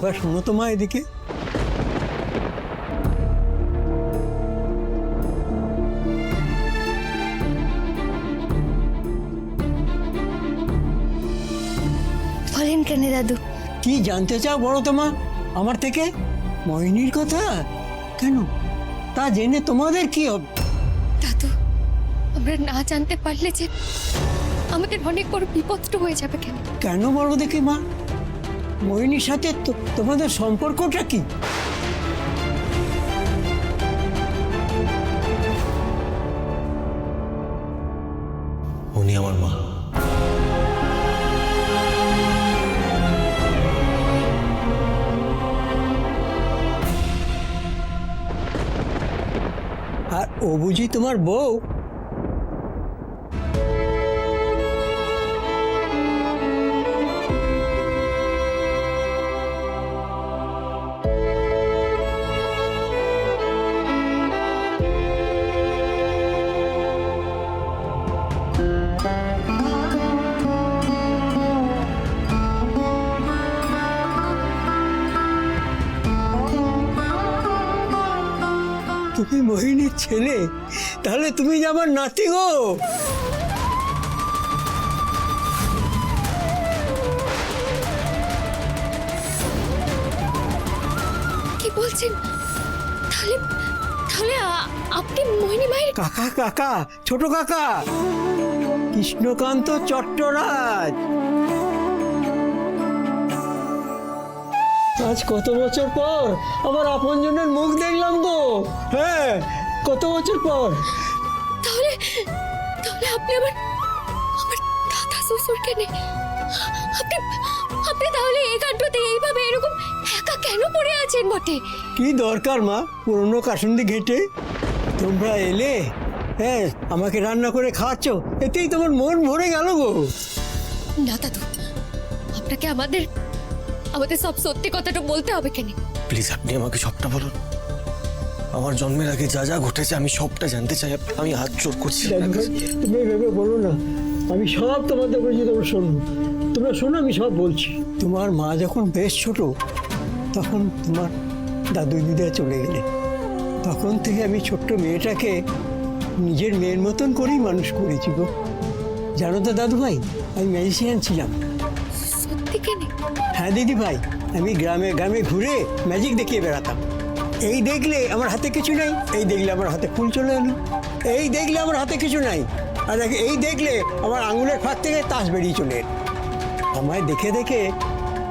একবার শোনো তো মা এদিকে। বলেন কেন দাদু? কি জানতে চাও বলো তো মা আমার থেকে? মোহিনীর কথা? কেন? তা জেনে তোমাদের কি হবে? দাদু, আমরা না জানতে পারলে যে আমাদের অনেক বড় বিপদটা হয়ে যাবে। কেন? কেন বলো দেখি মা, মোহিনীর সাথে তোমাদের সম্পর্কটা কি? উনি আমার মা। আর ও বুঝি তোমার বউ? তুমি মোহিনীর ছেলে, তাহলে তুমি যে আমার নাতি গো। কি বলছেন? তাহলে তাহলে আপনি মোহিনী মায়ের কাকা, কাকা, ছোট কাকা, কৃষ্ণকান্ত চট্টরাজ। আজ কত বছর পর আমার আপনজনের মুখ দেখলাম গো। হ্যাঁ, কত বছর পর। তাহলে তাহলে আপনি আমার আমার দাদা শ্বশুর কেন? আপনি আপনি তাহলে এই কাণ্ডতে এইভাবে এরকম একা কেন পড়ে আছেন বটে? কি দরকার মা পুরনো কাসুন্দি ঘেটে? তোমরা এলে, হ্যাঁ, আমাকে রান্না করে খাওয়াচ্ছ, এতেই তোমার মন ভরে গেল গো। না দাদু, আপনাকে আমাদের আমাদের সব সত্যি কথাটা বলতে হবে কেন? প্লিজ আপনি আমাকে সবটা বলুন। আমার জন্মের আগে যা যা ঘটেছে আমি সবটা জানতে চাই। আমি হাত জোর করছি। তুমি ভেবে বলো না, আমি সব তোমাদের বলছি, তোমরা শোনো, তোমরা শোনো, আমি সব বলছি। তোমার মা যখন বেশ ছোট, তখন তোমার দাদু দিদা চলে গেলে। তখন থেকে আমি ছোট্ট মেয়েটাকে নিজের মেয়ের মতন করেই মানুষ করেছি গো। জানো তো দাদু ভাই, আমি ম্যাজিশিয়ান ছিলাম। সত্যি কেন? হ্যাঁ দিদি ভাই, আমি গ্রামে গ্রামে ঘুরে ম্যাজিক দেখিয়ে বেড়াতাম। এই দেখলে আমার হাতে কিছু নাই, এই দেখলে আমার হাতে ফুল চলে এলো, এই দেখলে আমার হাতে কিছু নাই, আর এই দেখলে আমার আঙুলের ফাঁক থেকে তাস বেরিয়ে চলে এলো। আমায় দেখে দেখে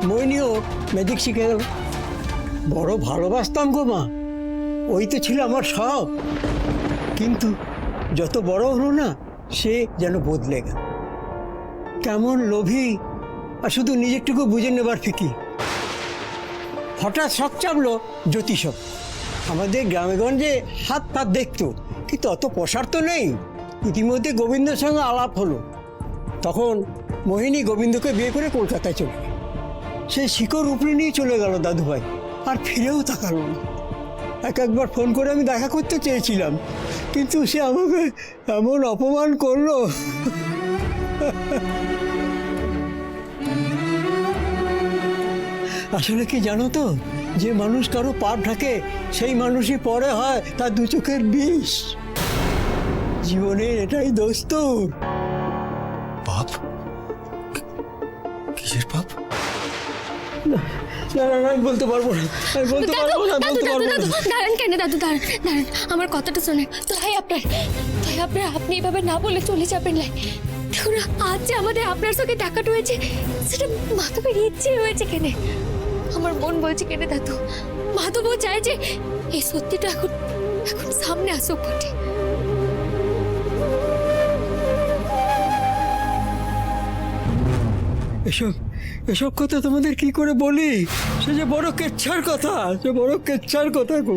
মোহিনীও ম্যাজিক শিখে গেল। বড় ভালোবাসতাম গো মা, ওই তো ছিল আমার সব। কিন্তু যত বড় হলো না, সে যেন বদলে গেল। কেমন লোভী, আর শুধু নিজেরটুকু বুঝে নেবার ফিকি। হঠাৎ শখ চাপলো জ্যোতিষ। আমাদের গ্রামেগঞ্জে হাত ফাত দেখতো, কিন্তু অত প্রসার তো নেই। ইতিমধ্যে গোবিন্দের সঙ্গে আলাপ হলো। তখন মোহিনী গোবিন্দকে বিয়ে করে কলকাতায় চলে গেল। সে শিকড় উপরে নিয়ে চলে গেল দাদুভাই, আর ফিরেও তাকালো না। একবার ফোন করে আমি দেখা করতে চেয়েছিলাম, কিন্তু সে আমাকে এমন অপমান করলো। আসলে কি জানো তো, যে মানুষ কারো পাপ ঢাকে, সেই মানুষই পরে হয় তার দু চোখের বিষ। জীবনের এটাই দোস্ত। পাপ? কিসের পাপ? না না না, আমি বলতে পারবো না, আমি বলতে পারবো না, বলতে পারবো না। দাঁড়ান কেন দাদু, দাঁড়ান দাঁড়ান, আমার কথাটা শোনে। তাই আপনার আপনি এভাবে না বলে চলে যাবেন লাই। দেখুন, আজ যে আমাদের আপনার সঙ্গে দেখাটা হয়েছে, সেটা মাধবের ইচ্ছে হয়েছে কেন? আমার মন বলছে কেন দাদু, মাধবও চায় যে এই সত্যিটা এখন এখন সামনে আসুক বটে। এসব এসব কথা তোমাদের কি করে বলি? সে যে বড় কেচ্ছার কথা, সে বড় কেচ্ছার কথা গো।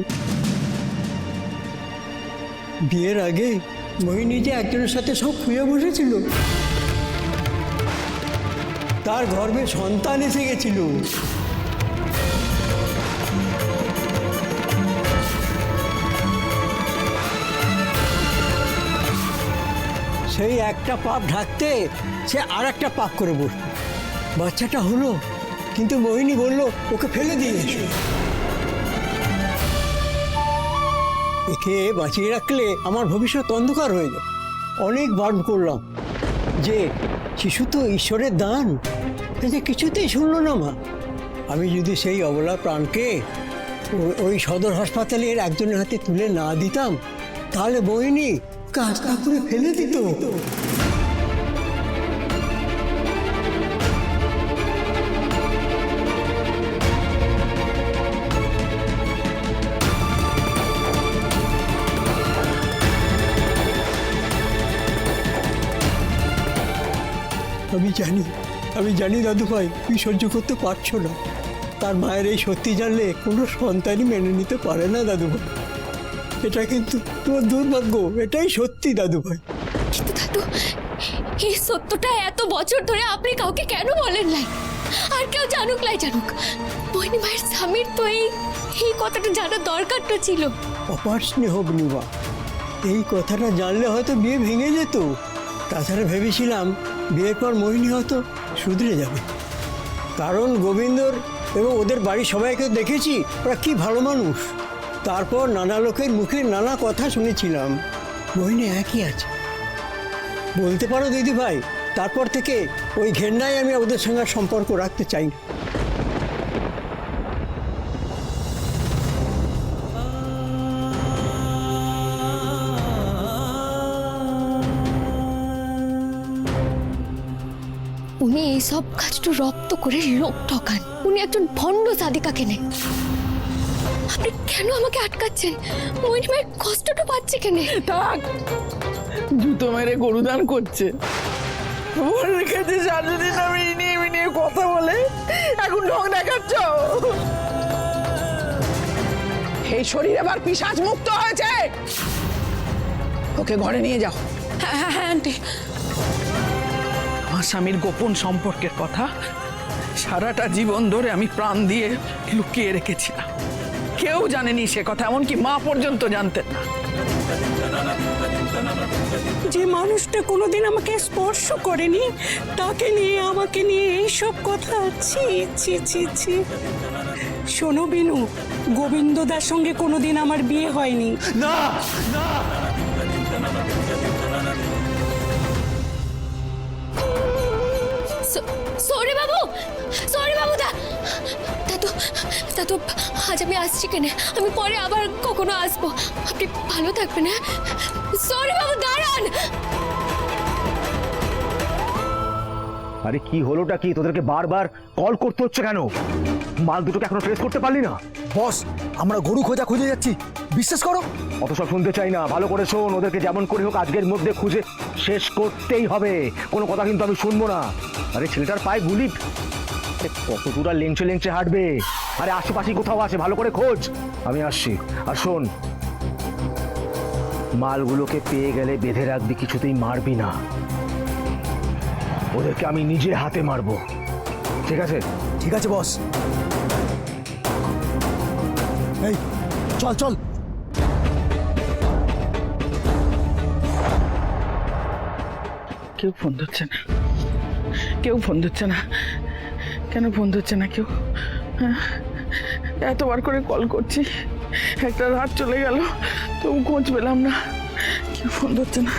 বিয়ের আগে মোহিনী যে একজনের সাথে সব খুঁয়ে বসেছিল, তার গর্ভে সন্তান এসে গেছিল। সেই একটা পাপ ঢাকতে সে আর একটা পাপ করে বসল। বাচ্চাটা হলো, কিন্তু মোহিনী বলল ওকে ফেলে দিয়ে এসো। একে বাঁচিয়ে রাখলে আমার ভবিষ্যৎ অন্ধকার হয়ে যাবে। অনেক বারণ করলাম যে শিশু তো ঈশ্বরের দান, এ যে কিছুতেই শুনলো না মা। আমি যদি সেই অবলা প্রাণকে ওই সদর হাসপাতালের একজনের হাতে তুলে না দিতাম, তাহলে মোহিনী কাজ করে ফেলে দিত। আমি জানি দাদু ভাই তুই সহ্য করতে পারছো না। তার মায়ের এই সত্যি জানলে কোনো সন্তানই মেনে নিতে পারে না দাদু ভাই। এটা কিন্তু তোমার দুর্ভাগ্য, এটাই সত্যি দাদু ভাই। কিন্তু দাদু, এই সত্যটা এত বছর ধরে আপনি কাউকে কেন বলেন নাই? আর কেউ জানুক লাই জানুক, মোহিনী মায়ের স্বামীর তো এই কথাটা জানার দরকার তো ছিল। অপার স্নেহ নিবা, এই কথাটা জানলে হয়তো বিয়ে ভেঙে যেত। তাছাড়া ভেবেছিলাম বিয়ের পর মোহিনী হয়তো শুধরে যাবে, কারণ গোবিন্দর এবং ওদের বাড়ির সবাইকে দেখেছি ওরা কি ভালো মানুষ। তারপর নানা লোকের মুখে নানা কথা শুনেছিলাম, মোহিনী একই আছে। বলতে পারো দিদি ভাই, তারপর থেকে ওই ঘেন্নায় আমি ওদের সঙ্গে সম্পর্ক রাখতে চাই না। উনি এইসব কাজটা রপ্ত করে লোক ঠকান। উনি একজন ভণ্ড সাদিকা কেনে। আপনি কেন আমাকে আটকাচ্ছেন? মোহিনী মায়ের কষ্টটা পাচ্ছে কেনে? থাক, জুতো মেরে গরুদান করছে। মনে রেখেছে সারাদিন আমি নিয়ে কথা বলে এখন ঢং দেখাচ্ছ। এই শরীর এবার পিশাচ মুক্ত হয়েছে, ওকে ঘরে নিয়ে যাও। হ্যাঁ হ্যাঁ হ্যাঁ আন্টি। আমার স্বামীর গোপন সম্পর্কের কথা সারাটা জীবন ধরে আমি প্রাণ দিয়ে লুকিয়ে রেখেছিলাম। কেউ জানেনি সে কথা, এমনকি মা পর্যন্ত জানতেন না। যে মানুষটা কোনোদিন আমাকে স্পর্শ করেনি তাকে নিয়ে আমাকে নিয়ে এইসব কথা। ছি ছি ছি ছি। শোনো বিনু, গোবিন্দদার সঙ্গে কোনোদিন আমার বিয়ে হয়নি। না না, সরি বাবু, দাদু আজ আমি আসছি কেনে? আমি পরে আবার কখনো আসবো। আপনি ভালো থাকবেন। হ্যাঁ সরি বাবু, দাঁড়ান। আরে কি হলোটা কি? তোদেরকে বারবার কল করতে হচ্ছে কেন? মাল দুটোকে এখনো ট্রেস করতে পারলি না? বস আমরা গরু খোঁজা খুঁজে যাচ্ছি, বিশ্বাস করো। অত সব শুনতে চাই না, ভালো করে শোন। ওদেরকে যেমন করে হোক আজকের মধ্যে খুঁজে শেষ করতেই হবে। কোনো কথা কিন্তু আমি শুনবো না। আরে ছেলেটার পায়ে গুলি, কত দূর আর লেংচে লেংচে হাঁটবে? আরে আশেপাশে কোথাও আছে, ভালো করে খোঁজ। আমি আসছি। আর শোন, মালগুলোকে পেয়ে গেলে বেঁধে রাখবি, কিছুতেই মারবি না। ওদেরকে আমি নিজে হাতে মারবো, ঠিক আছে? ঠিক আছে বস। এই চল চল। কেউ ফোন ধরছে না, কেউ ফোন ধরছে না। কেন ফোন ধরছে না কেউ? হ্যাঁ, এতবার করে কল করছি, একটা রাত চলে গেল, তবু খোঁজ পেলাম না। কেউ ফোন ধরছে না।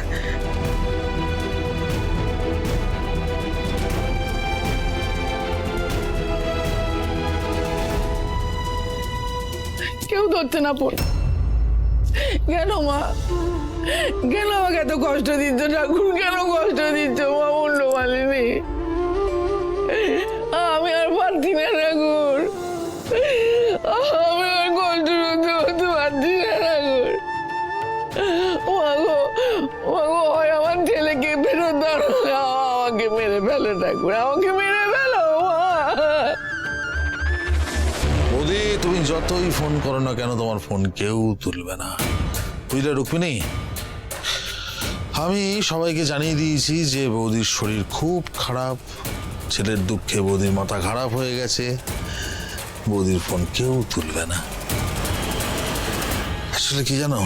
কেউ ধরছে না ফোন। কেন মা, কেন আমাকে এত কষ্ট দিচ্ছ ঠাকুর? কেন কষ্ট দিচ্ছ মা? অন্য মালিনী, আমি আর পারছি না ঠাকুর, আমি আর কষ্ট করতে পারছি না ঠাকুর। মাগো মাগো, হয় আমার ছেলেকে ফেরত দাও, আমাকে মেরে ফেলো ঠাকুর, আমাকে মেরে ফেলো। বৌদি, তুমি যতই ফোন করো না কেন তোমার ফোন কেউ তুলবে না, বুঝলে রুক্মিণী? আমি সবাইকে জানিয়ে দিয়েছি যে বৌদির শরীর খুব খারাপ, ছেলের দুঃখে বৌদির মাথা খারাপ হয়ে গেছে। বৌদির ফোন কেউ তুলবে না। আসলে কি জানো,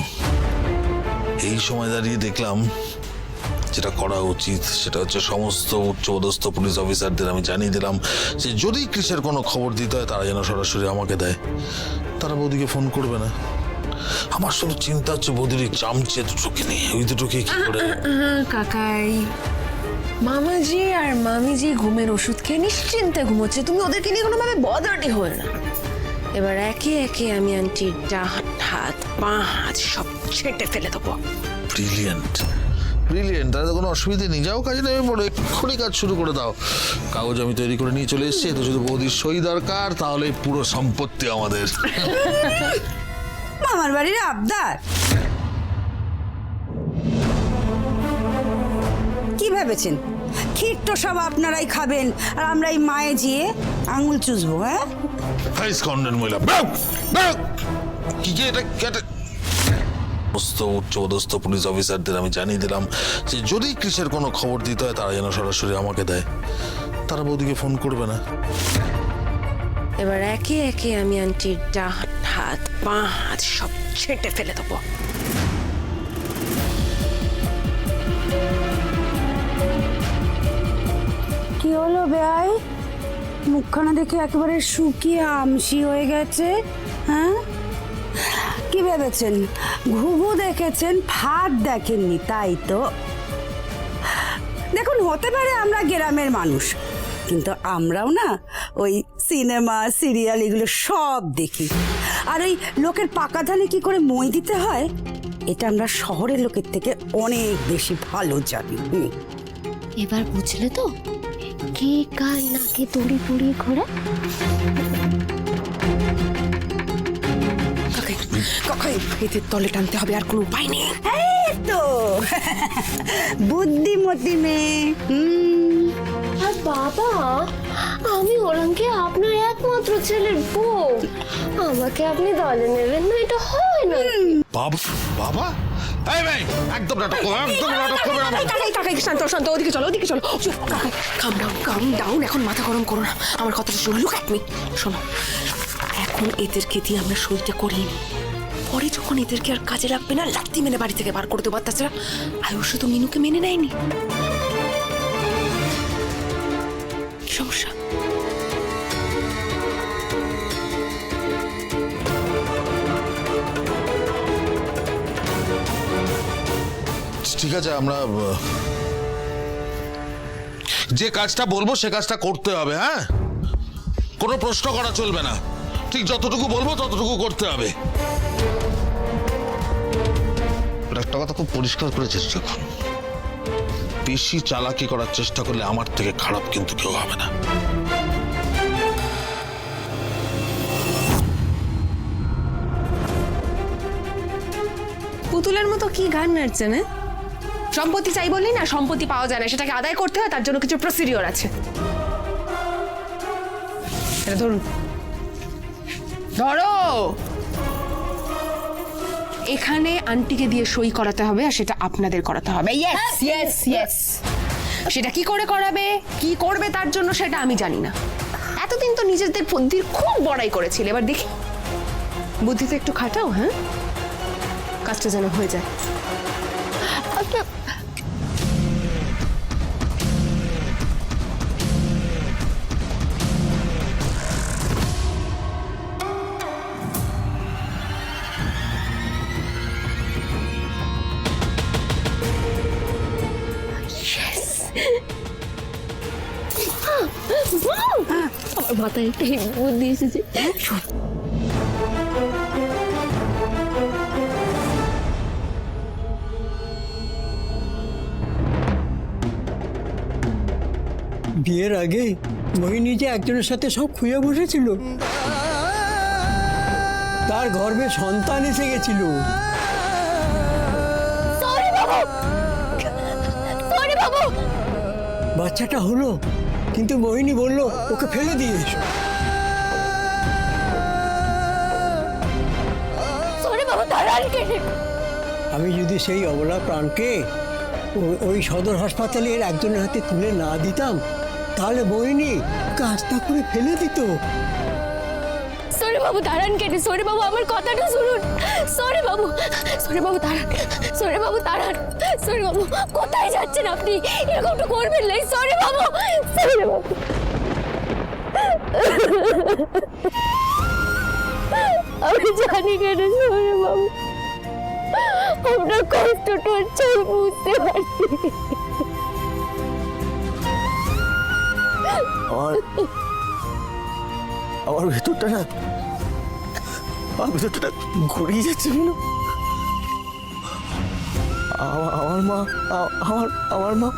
এই সময় দাঁড়িয়ে দেখলাম যেটা করা উচিত সেটা হচ্ছে সমস্ত উচ্চপদস্থ পুলিশ অফিসারদের আমি জানিয়ে দিলাম যে যদি কৃষের কোনো খবর দিতে হয় তারা যেন সরাসরি আমাকে দেয়, তারা বৌদিকে ফোন করবে না। আমার শুধু চিন্তা হচ্ছে বৌদির এই চামচে দুটোকে নিয়ে, ওই দুটোকে কি করে। কাকাই, মামাজি আর মামিজি ঘুমের ওষুধ খেয়ে নিশ্চিন্তে ঘুমোচ্ছে, তুমি ওদেরকে নিয়ে কোনোভাবে বদারই হয়ে না। এবার একে একে আমি আন্টির ডান হাত বাঁ হাত সব ছেঁটে ফেলে দেবো। ব্রিলিয়েন্ট ব্রিলিয়েন্ট, তাহলে তো কোনো অসুবিধে নেই। যাও কাজে নেমে পড়ো, এক্ষুনি কাজ শুরু করে দাও। কাগজ আমি তৈরি করে নিয়ে চলে এসেছি, তো শুধু বৌদির সই দরকার, তাহলে পুরো সম্পত্তি আমাদের। মামার বাড়ির আবদার কি ভেবেছেন? ক্ষীর তো সব আপনারাই খাবেন আর আমরা এই মায়ে জিয়ে আঙুল চুষবো। হ্যাঁ, হাইস কন্ডেন্ট মহিলা, বেরো, বেরো। কি যে এটা কেটে সমস্ত উচ্চপদস্থ পুলিশ অফিসারদের আমি জানিয়ে দিলাম যে যদি কৃষের কোনো খবর দিতে হয় তারা যেন সরাসরি আমাকে দেয়, তারা বৌদিকে ফোন করবে না। এবার একে একে আমি আন্টির ডান হাত বাঁ হাত সব ছেঁটে ফেলে দেবো। কি হলো বেআই? মুখখানা দেখে একেবারে শুকিয়ে আমসি হয়ে গেছে। হ্যাঁ, কি ভেবেছেন ঘুঘু দেখেছেন, ভাত দেখেননি, তাই তো? দেখুন, হতে পারে আমরা গ্রামের মানুষ, কিন্তু আমরাও না ওই সিনেমা সিরিয়াল এগুলো সব দেখি। আর ওই লোকের পাকা ধানে কি করে মই দিতে হয় এটা আমরা শহরের লোকের থেকে অনেক বেশি ভালো জানি। এবার বুঝলে তো কে কার নাকে দড়ি পড়িয়ে ঘোরা? কাকাই, এদের তলে টানতে হবে, আর কোনো উপায় নেই। এই তো বুদ্ধিমতী মেয়ে। আর বাবা, আমি হলাম কি আপনার একমাত্র ছেলের বউ, আমাকে আপনি দলে নেবেন না? এটা হয় না। বাবা, বাবা, এই ভাই, একদম নাটক করবে, একদম নাটক করবে না। কাকাই কাকাই, শান্ত শান্ত, ওদিকে চলো, ওদিকে চলো। কাকাই, কাম ডাউন, এখন মাথা গরম করো না, আমার কথাটা শোনো। লুক অ্যাট মি, শোনো, এখন এদেরকে দিয়ে আমরা সইটা করিয়ে নিই, পরে যখন এদেরকে আর কাজে লাগবে না লাত্তি মেনে বাড়ি থেকে বার করে দেবো। তাছাড়া আয়ুষ তো মিনুকে মেনে নেয়নি, কি সমস্যা? ঠিক আছে, আমরা যে কাজটা বলবো সে কাজটা করতে হবে। হ্যাঁ, কোনো প্রশ্ন করা চলবে না, ঠিক যতটুকু বলবো ততটুকু করতে হবে। একটা কথা খুব পরিষ্কার করেছিস, যখন বেশি চালাকি করার চেষ্টা করলে আমার থেকে খারাপ কিন্তু কেউ হবে না। পুতুলের মতো কি গান নাচছে না? সম্পত্তি চাই বললেই না সম্পত্তি পাওয়া যায় না, সেটাকে আদায় করতে হয়, তার জন্য কিছু প্রসিডিওর আছে। এটা ধরুন, ধরো। এখানে আন্টিকে দিয়ে সই করাতে হবে, আর সেটা আপনাদের করাতে হবে। Yes yes yes. সেটা কি করে করাবে, কি করবে তার জন্য সেটা আমি জানি না। এতদিন তো নিজেদের বুদ্ধির খুব বড়াই করেছিল, এবার দেখি বুদ্ধিতে একটু খাটাও। হ্যাঁ, কাজটা যেন হয়ে যায়। আমার মাথায় একটা বুদ্ধি এসেছে। বিয়ের আগে মোহিনী যে একজনের সাথে সব খুঁজে বসেছিল, তার গর্ভে সন্তান এসে গেছিল। বাচ্চাটা হলো, কিন্তু মোহিনী বলল ওকে ফেলে দিয়ে এসো। আমি যদি সেই অবলা প্রাণকে ওই সদর হাসপাতালের একজনের হাতে তুলে না দিতাম, তাহলে মোহিনী কাজটা করে ফেলে দিত। সরি বাবু দাঁড়ান কেন? সরে বাবু আমার কথাটা শুনুন। সরে বাবু, সরে বাবু দাঁড়ান, সরে বাবু দাঁড়ান, সরে বাবু কোথায় যাচ্ছেন আপনি? এরকমটা করবেন না, সরে বাবু, সরে বাবু। আমি জানি কেন সরে বাবু, আপনার কষ্টটা হচ্ছে আমি বুঝতে পারছি। আমার ভেতরটা না, আমার ভেতরটা ঘুরিয়ে যাচ্ছে বিনু। আমার মা, আমার মা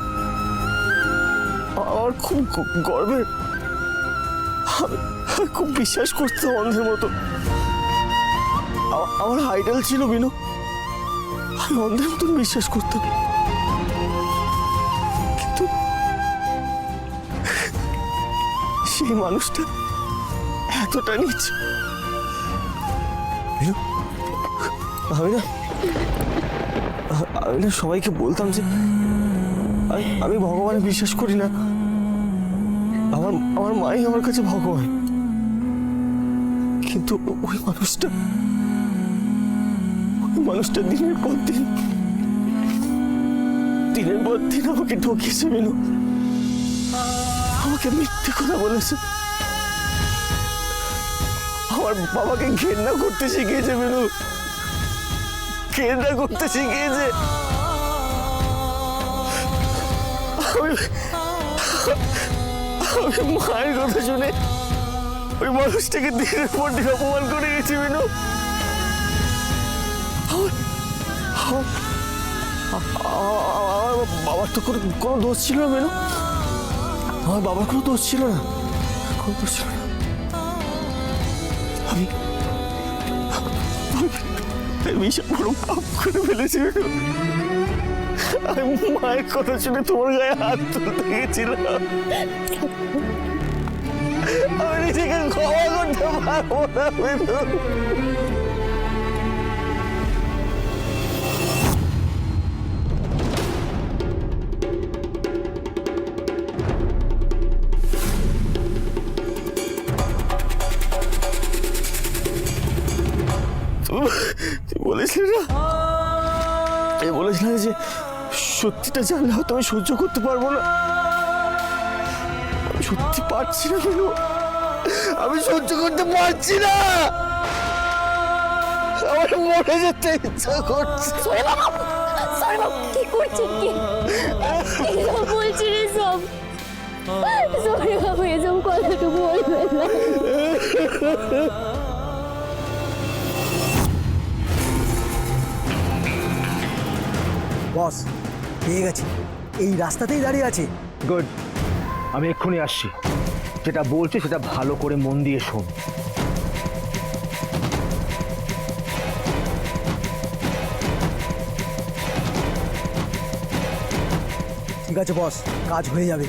আমার খুব গর্বের। আমি খুব বিশ্বাস করতাম অন্ধের মতো। আমার আইডল ছিল বিনু, আমি অন্ধের মতন বিশ্বাস করতাম। কিন্তু সেই মানুষটা এতটা নিচ। আমি না সবাইকে বলতাম যে আমি ভগবানে বিশ্বাস করি না, আমার মাই আমার কাছে ভগবান। কিন্তু ওই মানুষটা দিনের পর দিন আমাকে ঠকিয়েছে মেনু, আমাকে মিথ্যে কথা বলেছে, আমার বাবাকে ঘেন্না করতে শিখিয়েছে মেনু, ঘেন্না করতে শিখিয়েছে। আমি মায়ের কথা শুনে ওই মানুষটাকে দিনের পর দিন অপমান করে গেছি মেনু। আমার বাবার তো কোনো দোষ ছিল না মেনু, আমার বাবার কোনো দোষ ছিল না, কোনো দোষ ছিল না। আমি বিশাল বড় পাপ করে ফেলেছি মেনু। আমি মায়ের কথা শুনে তোমার গায়ে হাত তুলতে গেছিলাম। আমি নিজেকে ক্ষমা করতে পারবো না মেনু। তুই বলেছিলি না, যে সত্যিটা জানলে হয়তো আমি সহ্য করতে পারবো না। আমি সত্যি পারছি না মেনু, আমি সহ্য করতে পারছি না, আমার মরে যেতে ইচ্ছা করছে। সরে বাবু, সরে বাবু কি করছেন কি? এসব বলছি রে সব। সরে বাবু এসব কথাটুকু বলবেন না। বস পেয়ে গেছি, এই রাস্তাতেই দাঁড়িয়ে আছে। গুড, আমি এক্ষুনি আসছি। যেটা বলছি সেটা ভালো করে মন দিয়ে শোন। ঠিক আছে বস, কাজ হয়ে যাবে।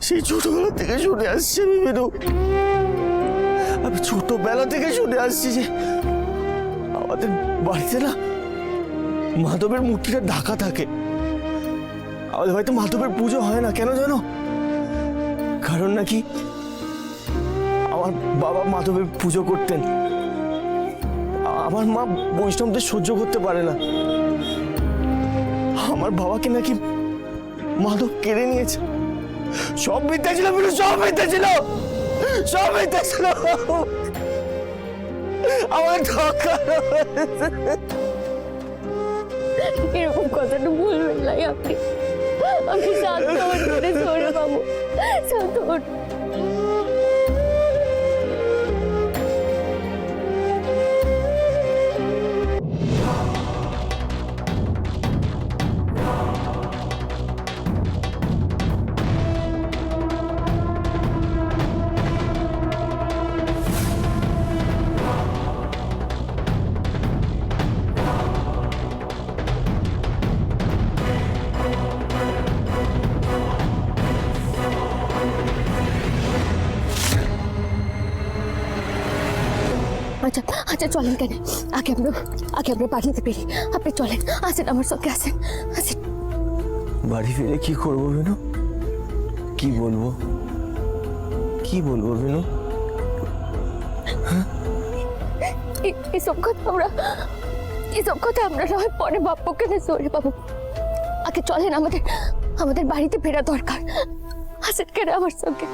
সেই ছোটবেলা থেকে শুনে আসছি আমি মেনু, আমি ছোটবেলা থেকে শুনে আসছি যে আমাদের বাড়িতে না মাধবের মূর্তিটা ঢাকা থাকে। আমাদের বাড়িতে মাধবের পুজো হয় না, কেন জানো? কারণ নাকি আমার বাবা মাধবের পুজো করতেন, আমার মা বৈষ্ণবদের সহ্য করতে পারে না। আমার বাবাকে নাকি মাধব কেড়ে নিয়েছে। সব মিথ্যা ছিল বিনু, সব মিথ্যা ছিল, সব মিথ্যা ছিল। আমার ধোঁকা। এরকম কথাটা বলবেন না আপনি। আমি শান্ত হন করে সরে বাবু, শান্ত হন। আচ্ছা আচ্ছা চলেন কেন, আগে আমরা বাড়িতে বেরি। আপনি চলেন, আসেন আমার সঙ্গে, আসেন আসেন। বাড়ি ফিরে কি করবো বিনু? কি বলবো বিনু? এসব কথা আমরা নয় পরে বাপ্পুকে সরে পাবো। আগে চলেন, আমাদের বাড়িতে ফেরা দরকার। আসেন কেন আমার সঙ্গে।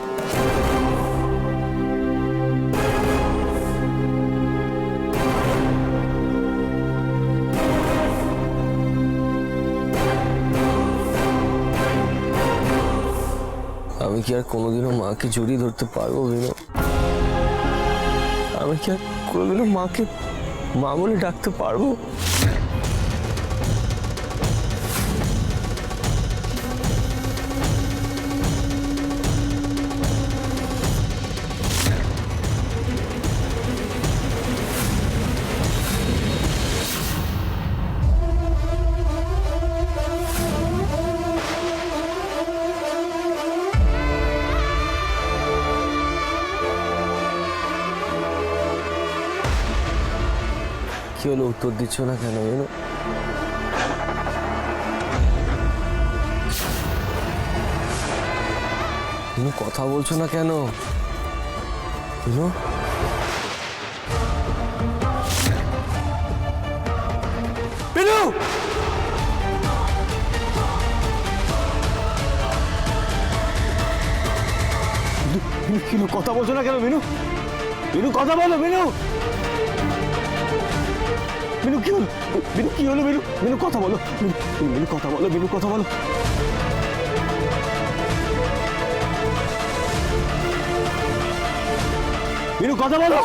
আমি কি আর কোনোদিনও মাকে জড়িয়ে ধরতে পারবো বিনু? আমি কি আর কোনোদিনও মাকে মা বলে ডাকতে পারবো? কি হলো, উত্তর দিচ্ছ না কেন বিনু? বিনু কথা বলছো না কেন বিনু? বিনু! বিনু কথা বলছো না কেন বিনু? বিনু কথা বলো বিনু! বিনু কি হলো? বিনু কি হলো বিনু? বিনু কথা বলো, বিনু কথা বলো, বিনু কথা বলো। বিনু কথা বলো।